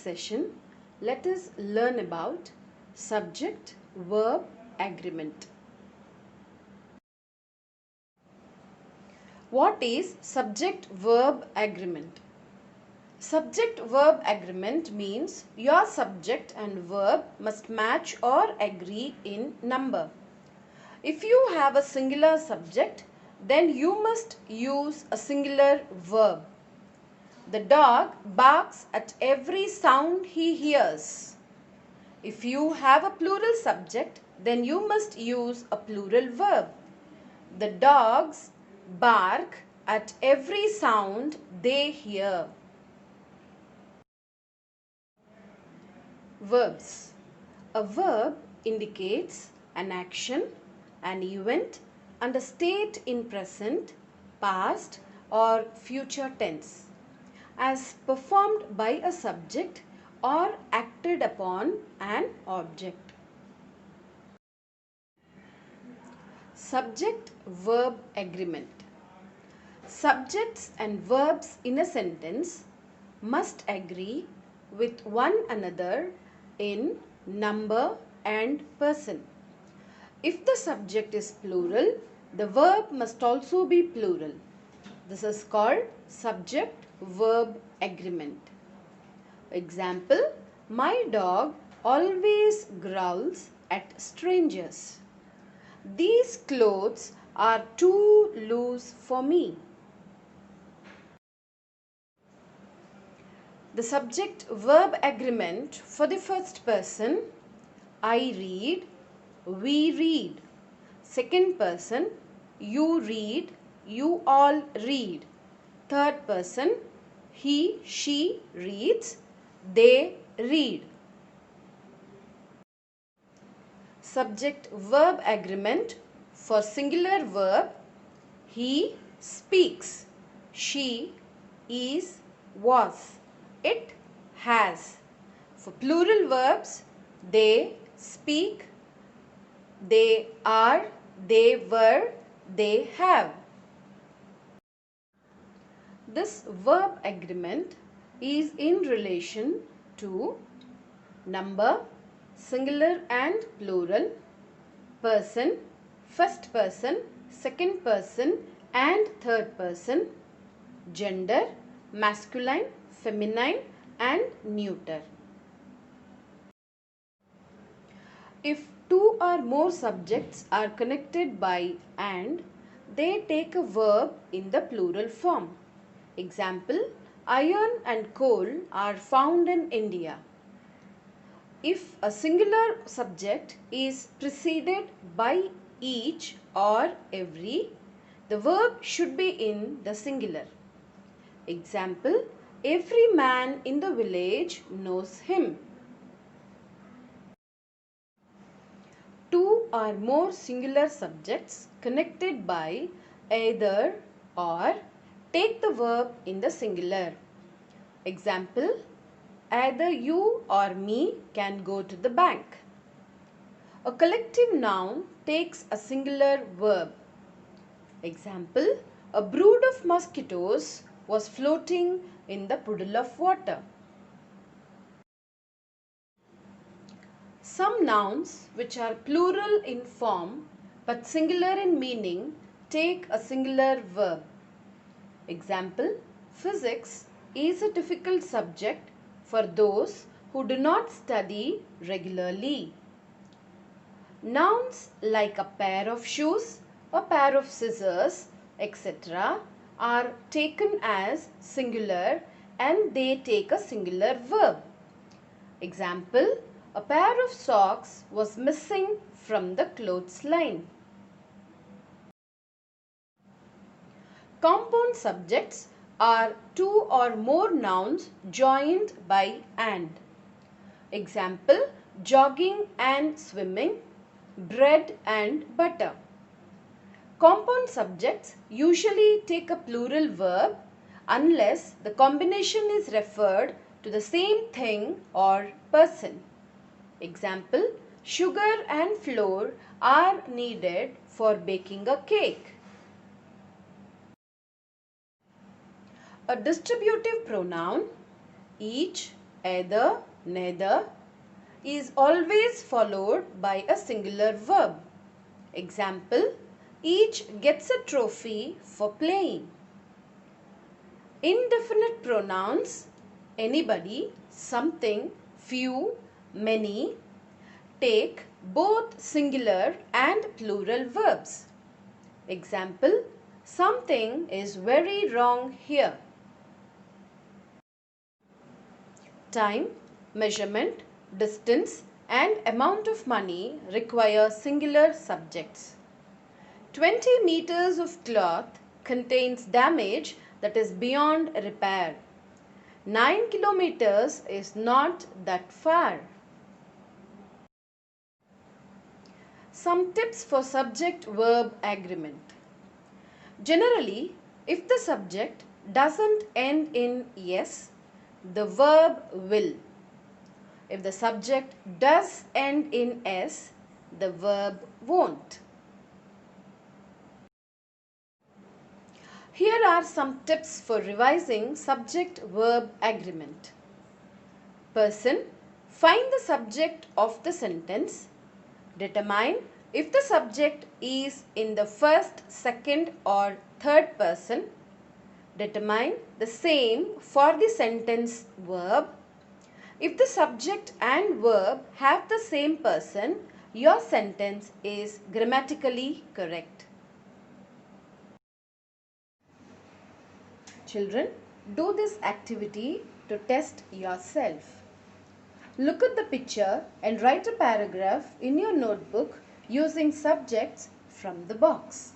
session, let us learn about subject-verb agreement. What is subject-verb agreement? Subject-verb agreement means your subject and verb must match or agree in number. If you have a singular subject, then you must use a singular verb. The dog barks at every sound he hears. If you have a plural subject, then you must use a plural verb. The dogs bark at every sound they hear. Verbs. A verb indicates an action, an event, and a state in present, past, or future tense, as performed by a subject or acted upon an object. Subject-verb agreement. Subjects and verbs in a sentence must agree with one another in number and person. If the subject is plural, the verb must also be plural. This is called subject-verb agreement. Example, my dog always growls at strangers. These clothes are too loose for me. The subject-verb agreement for the first person, I read, we read. Second person, you read, you all read. Third person, he, she reads, they read. Subject-verb agreement for singular verb, he speaks, she is, was, it has. For plural verbs, they speak, they are, they were, they have. This verb agreement is in relation to number, singular and plural, person, first person, second person and third person, gender, masculine, feminine and neuter. If two or more subjects are connected by and, they take a verb in the plural form. Example, iron and coal are found in India. If a singular subject is preceded by each or every, the verb should be in the singular. Example, every man in the village knows him. Two or more singular subjects connected by either or take the verb in the singular. Example, either you or me can go to the bank. A collective noun takes a singular verb. Example, a brood of mosquitoes was floating in the puddle of water. Some nouns which are plural in form but singular in meaning take a singular verb. Example, physics is a difficult subject for those who do not study regularly. Nouns like a pair of shoes, a pair of scissors, etc. are taken as singular and they take a singular verb. Example, a pair of socks was missing from the clothesline. Compound subjects are two or more nouns joined by and. Example, jogging and swimming, bread and butter. Compound subjects usually take a plural verb unless the combination is referred to the same thing or person. Example, sugar and flour are needed for baking a cake. A distributive pronoun, each, either, neither is always followed by a singular verb. Example, each gets a trophy for playing. Indefinite pronouns, anybody, something, few, many, take both singular and plural verbs. Example, something is very wrong here. Time, measurement, distance and amount of money require singular subjects. 20 meters of cloth contains damage that is beyond repair. 9 kilometers is not that far. Some tips for subject-verb agreement. Generally, if the subject doesn't end in yes, the verb will. If the subject does end in s, the verb won't. Here are some tips for revising subject-verb agreement. Person, find the subject of the sentence. Determine if the subject is in the first, second or third person. Determine the same for the sentence verb. If the subject and verb have the same person, your sentence is grammatically correct. Children, do this activity to test yourself. Look at the picture and write a paragraph in your notebook using subjects from the box.